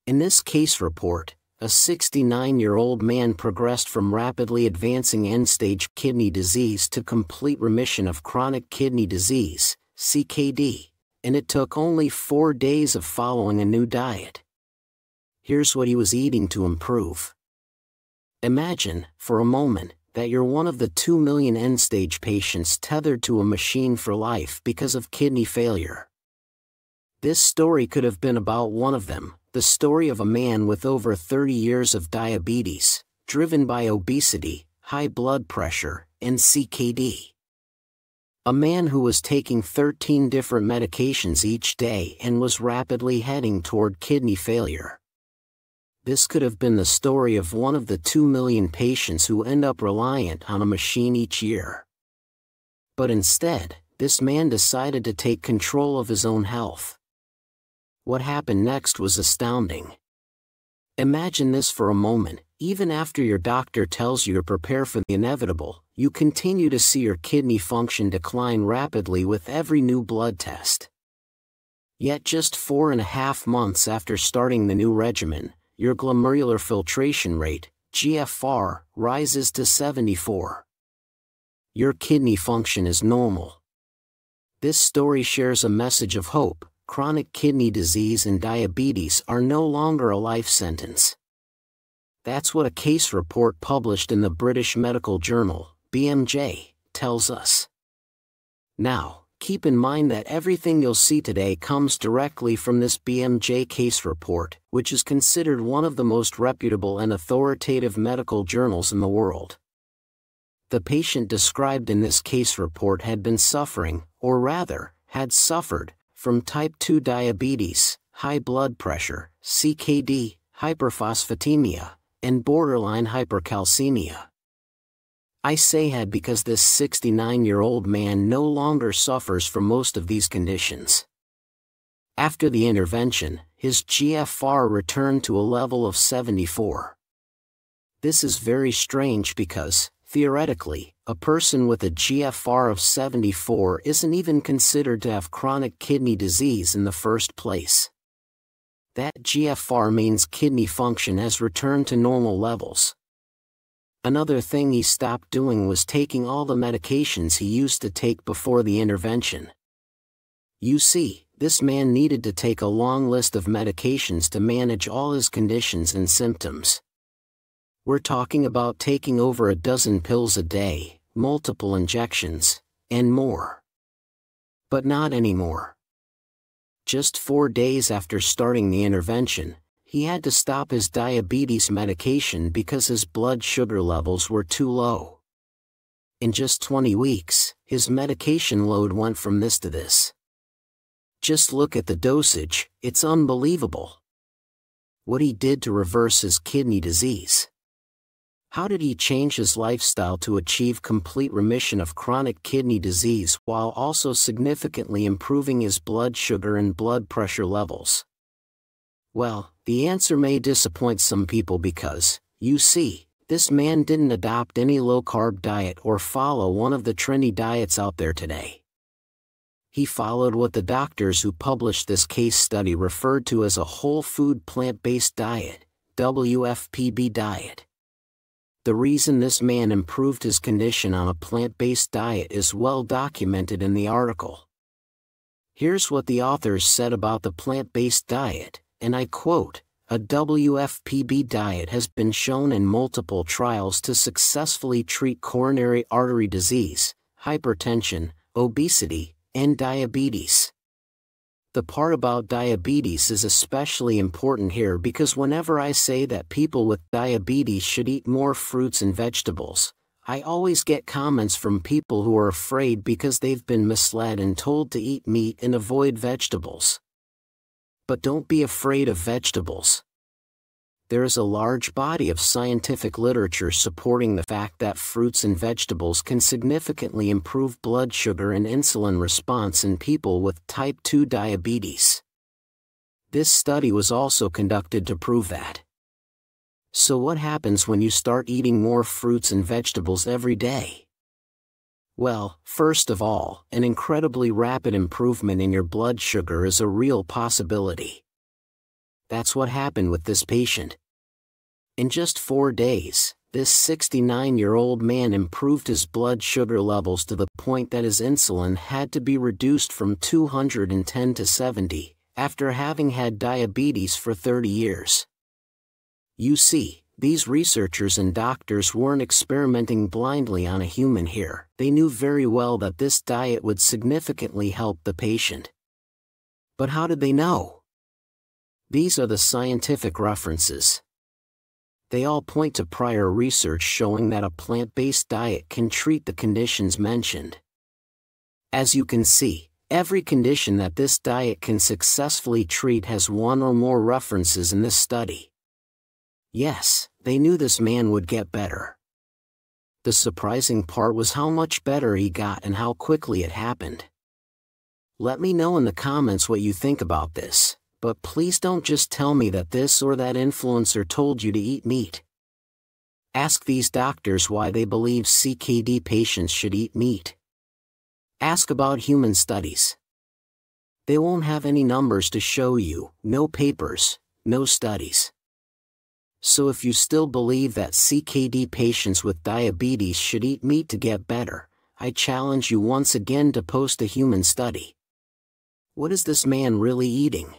In this case report, a 69-year-old man progressed from rapidly advancing end-stage kidney disease to complete remission of chronic kidney disease, CKD, and it took only 4 days of following a new diet. Here's what he was eating to improve. Imagine, for a moment, that you're one of the 2 million end-stage patients tethered to a machine for life because of kidney failure. This story could have been about one of them, the story of a man with over 30 years of diabetes, driven by obesity, high blood pressure, and CKD. A man who was taking 13 different medications each day and was rapidly heading toward kidney failure. This could have been the story of one of the 2 million patients who end up reliant on a machine each year. But instead, this man decided to take control of his own health. What happened next was astounding. Imagine this for a moment: even after your doctor tells you to prepare for the inevitable, you continue to see your kidney function decline rapidly with every new blood test. Yet just 4.5 months after starting the new regimen, your glomerular filtration rate, GFR, rises to 74. Your kidney function is normal. This story shares a message of hope. Chronic kidney disease and diabetes are no longer a life sentence. That's what a case report published in the British Medical Journal, BMJ, tells us. Now, keep in mind that everything you'll see today comes directly from this BMJ case report, which is considered one of the most reputable and authoritative medical journals in the world. The patient described in this case report had been suffering, or rather, had suffered, from type 2 diabetes, high blood pressure, CKD, hyperphosphatemia, and borderline hypercalcemia. I say had because this 69-year-old man no longer suffers from most of these conditions. After the intervention, his GFR returned to a level of 74. This is very strange because, theoretically, a person with a GFR of 74 isn't even considered to have chronic kidney disease in the first place. That GFR means kidney function has returned to normal levels. Another thing he stopped doing was taking all the medications he used to take before the intervention. You see, this man needed to take a long list of medications to manage all his conditions and symptoms. We're talking about taking over a dozen pills a day, multiple injections, and more. But not anymore. Just 4 days after starting the intervention, he had to stop his diabetes medication because his blood sugar levels were too low. In just 20 weeks, his medication load went from this to this. Just look at the dosage, it's unbelievable. What he did to reverse his kidney disease. How did he change his lifestyle to achieve complete remission of chronic kidney disease while also significantly improving his blood sugar and blood pressure levels? Well, the answer may disappoint some people because, you see, this man didn't adopt any low-carb diet or follow one of the trendy diets out there today. He followed what the doctors who published this case study referred to as a whole food plant-based diet, WFPB diet. The reason this man improved his condition on a plant-based diet is well documented in the article. Here's what the authors said about the plant-based diet, and I quote, "A WFPB diet has been shown in multiple trials to successfully treat coronary artery disease, hypertension, obesity, and diabetes." The part about diabetes is especially important here because whenever I say that people with diabetes should eat more fruits and vegetables, I always get comments from people who are afraid because they've been misled and told to eat meat and avoid vegetables. But don't be afraid of vegetables. There is a large body of scientific literature supporting the fact that fruits and vegetables can significantly improve blood sugar and insulin response in people with type 2 diabetes. This study was also conducted to prove that. So what happens when you start eating more fruits and vegetables every day? Well, first of all, an incredibly rapid improvement in your blood sugar is a real possibility. That's what happened with this patient. In just 4 days, this 69-year-old man improved his blood sugar levels to the point that his insulin had to be reduced from 210 to 70, after having had diabetes for 30 years. You see, these researchers and doctors weren't experimenting blindly on a human here. They knew very well that this diet would significantly help the patient. But how did they know? These are the scientific references. They all point to prior research showing that a plant-based diet can treat the conditions mentioned. As you can see, every condition that this diet can successfully treat has one or more references in this study. Yes, they knew this man would get better. The surprising part was how much better he got and how quickly it happened. Let me know in the comments what you think about this, but please don't just tell me that this or that influencer told you to eat meat. Ask these doctors why they believe CKD patients should eat meat. Ask about human studies. They won't have any numbers to show you, no papers, no studies. So if you still believe that CKD patients with diabetes should eat meat to get better, I challenge you once again to post a human study. What is this man really eating?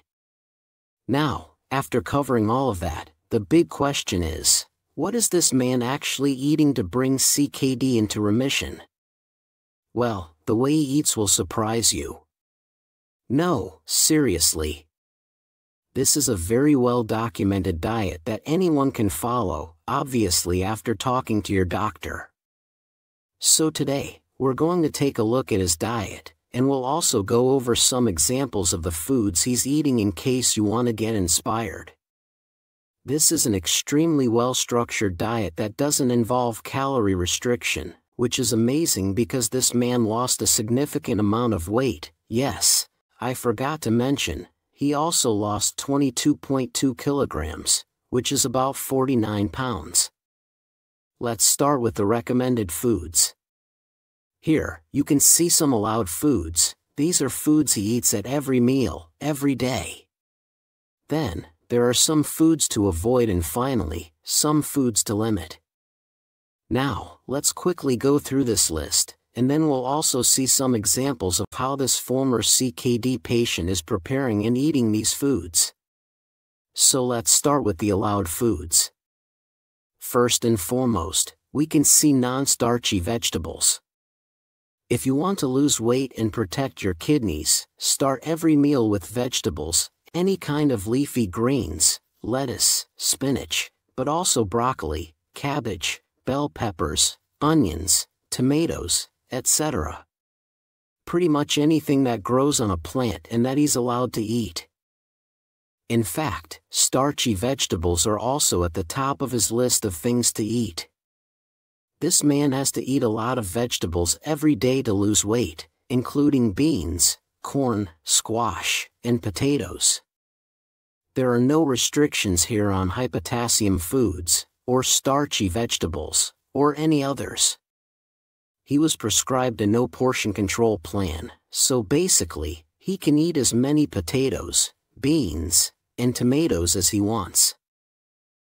Now, after covering all of that, the big question is, what is this man actually eating to bring CKD into remission? Well, the way he eats will surprise you. No, seriously. This is a very well-documented diet that anyone can follow, obviously after talking to your doctor. So today, we're going to take a look at his diet, and we'll also go over some examples of the foods he's eating in case you want to get inspired. This is an extremely well-structured diet that doesn't involve calorie restriction, which is amazing because this man lost a significant amount of weight. Yes, I forgot to mention, he also lost 22.2 kilograms, which is about 49 pounds. Let's start with the recommended foods. Here, you can see some allowed foods. These are foods he eats at every meal, every day. Then, there are some foods to avoid and finally, some foods to limit. Now, let's quickly go through this list, and then we'll also see some examples of how this former CKD patient is preparing and eating these foods. So let's start with the allowed foods. First and foremost, we can see non-starchy vegetables. If you want to lose weight and protect your kidneys, start every meal with vegetables, any kind of leafy greens, lettuce, spinach, but also broccoli, cabbage, bell peppers, onions, tomatoes, etc. Pretty much anything that grows on a plant and that he's allowed to eat. In fact, starchy vegetables are also at the top of his list of things to eat. This man has to eat a lot of vegetables every day to lose weight, including beans, corn, squash, and potatoes. There are no restrictions here on high potassium foods, or starchy vegetables, or any others. He was prescribed a no portion control plan, so basically, he can eat as many potatoes, beans, and tomatoes as he wants.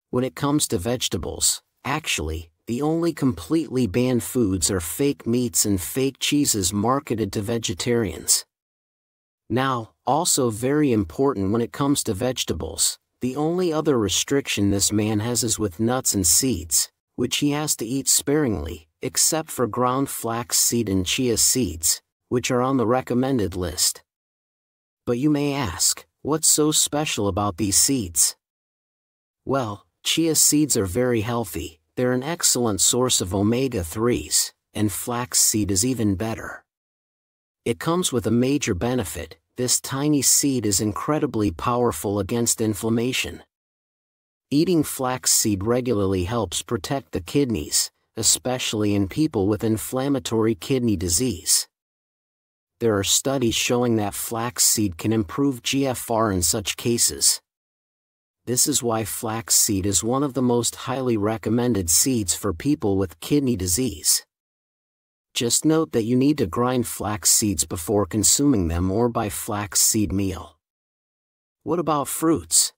When it comes to vegetables, actually, the only completely banned foods are fake meats and fake cheeses marketed to vegetarians. Now, also very important when it comes to vegetables, the only other restriction this man has is with nuts and seeds, which he has to eat sparingly, except for ground flax seed and chia seeds, which are on the recommended list. But you may ask, what's so special about these seeds? Well, chia seeds are very healthy. They're an excellent source of omega-3s, and flaxseed is even better. It comes with a major benefit: this tiny seed is incredibly powerful against inflammation. Eating flaxseed regularly helps protect the kidneys, especially in people with inflammatory kidney disease. There are studies showing that flaxseed can improve GFR in such cases. This is why flaxseed is one of the most highly recommended seeds for people with kidney disease. Just note that you need to grind flax seeds before consuming them or buy flaxseed meal. What about fruits?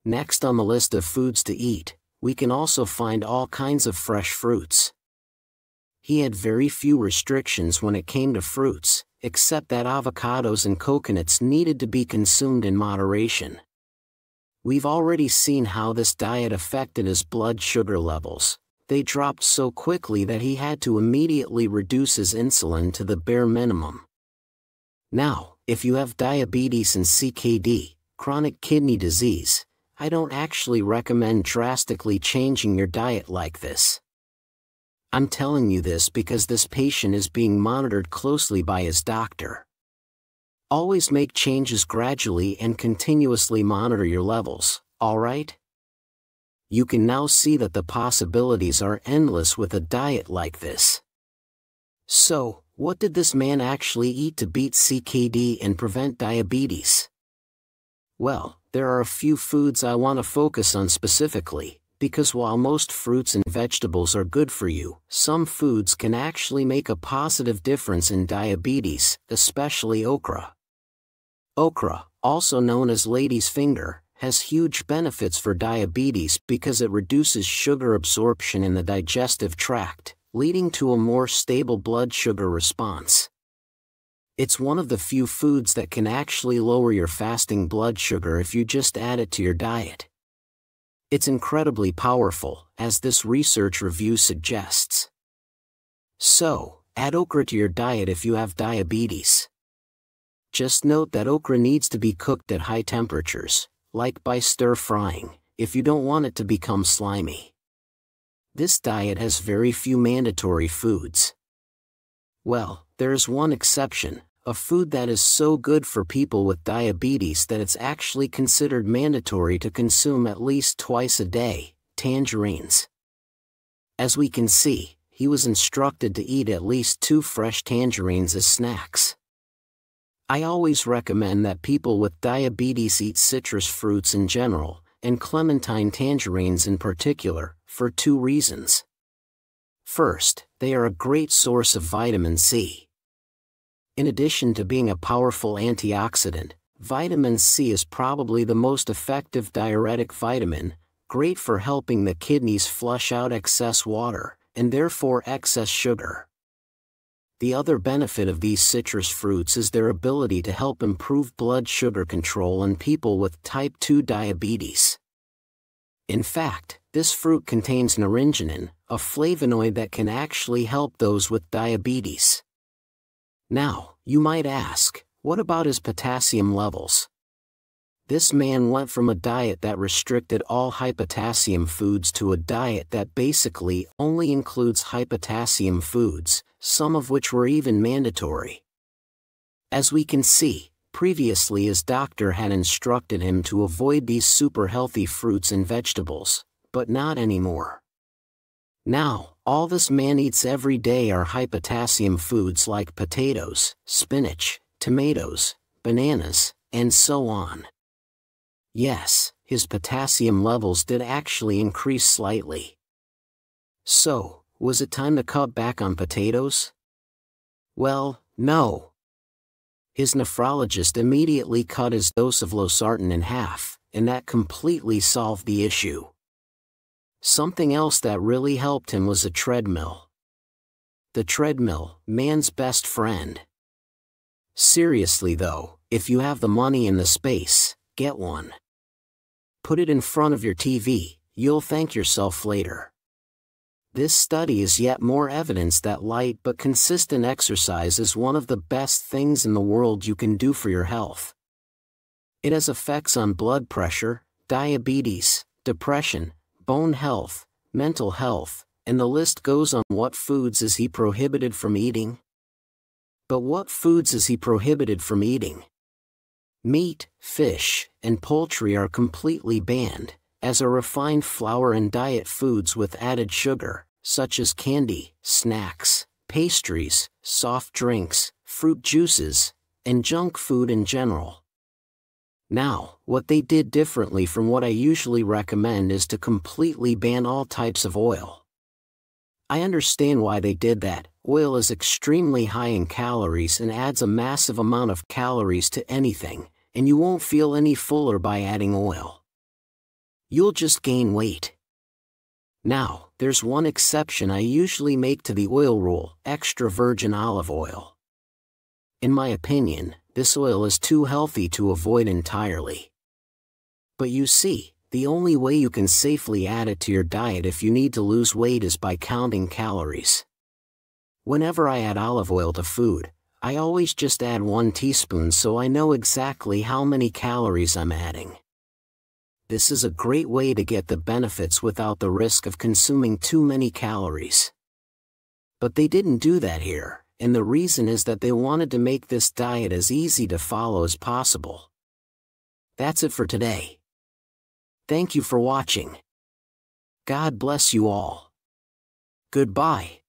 Next on the list of foods to eat, we can also find all kinds of fresh fruits. He had very few restrictions when it came to fruits, except that avocados and coconuts needed to be consumed in moderation. We've already seen how this diet affected his blood sugar levels. They dropped so quickly that he had to immediately reduce his insulin to the bare minimum. Now, if you have diabetes and CKD, chronic kidney disease, I don't actually recommend drastically changing your diet like this. I'm telling you this because this patient is being monitored closely by his doctor. Always make changes gradually and continuously monitor your levels, alright? You can now see that the possibilities are endless with a diet like this. So, what did this man actually eat to beat CKD and prevent diabetes? Well, there are a few foods I want to focus on specifically, because while most fruits and vegetables are good for you, some foods can actually make a positive difference in diabetes, especially okra. Okra, also known as lady's finger, has huge benefits for diabetes because it reduces sugar absorption in the digestive tract, leading to a more stable blood sugar response. It's one of the few foods that can actually lower your fasting blood sugar if you just add it to your diet. It's incredibly powerful, as this research review suggests. So, add okra to your diet if you have diabetes. Just note that okra needs to be cooked at high temperatures, like by stir-frying, if you don't want it to become slimy. This diet has very few mandatory foods. Well, there is one exception, a food that is so good for people with diabetes that it's actually considered mandatory to consume at least twice a day: tangerines. As we can see, he was instructed to eat at least 2 fresh tangerines as snacks. I always recommend that people with diabetes eat citrus fruits in general, and clementine tangerines in particular, for 2 reasons. First, they are a great source of vitamin C. In addition to being a powerful antioxidant, vitamin C is probably the most effective diuretic vitamin, great for helping the kidneys flush out excess water, and therefore excess sugar. The other benefit of these citrus fruits is their ability to help improve blood sugar control in people with type 2 diabetes. In fact, this fruit contains naringenin, a flavonoid that can actually help those with diabetes. Now, you might ask, what about his potassium levels? This man went from a diet that restricted all high potassium foods to a diet that basically only includes high potassium foods, some of which were even mandatory. As we can see, previously his doctor had instructed him to avoid these super healthy fruits and vegetables, but not anymore. Now, all this man eats every day are high potassium foods like potatoes, spinach, tomatoes, bananas, and so on. Yes, his potassium levels did actually increase slightly. So, was it time to cut back on potatoes? Well, no. His nephrologist immediately cut his dose of losartan in half, and that completely solved the issue. Something else that really helped him was a treadmill. The treadmill, man's best friend. Seriously though, if you have the money and the space, get one. Put it in front of your TV, you'll thank yourself later. This study is yet more evidence that light but consistent exercise is one of the best things in the world you can do for your health. It has effects on blood pressure, diabetes, depression, bone health, mental health, and the list goes on. What foods is he prohibited from eating? But what foods is he prohibited from eating? Meat, fish, and poultry are completely banned, as are refined flour and diet foods with added sugar, such as candy, snacks, pastries, soft drinks, fruit juices, and junk food in general. Now, what they did differently from what I usually recommend is to completely ban all types of oil. I understand why they did that. Oil is extremely high in calories and adds a massive amount of calories to anything, and you won't feel any fuller by adding oil. You'll just gain weight. Now, there's one exception I usually make to the oil rule: extra virgin olive oil. In my opinion, this oil is too healthy to avoid entirely. But you see, the only way you can safely add it to your diet if you need to lose weight is by counting calories. Whenever I add olive oil to food, I always just add 1 teaspoon so I know exactly how many calories I'm adding. This is a great way to get the benefits without the risk of consuming too many calories. But they didn't do that here, and the reason is that they wanted to make this diet as easy to follow as possible. That's it for today. Thank you for watching. God bless you all. Goodbye.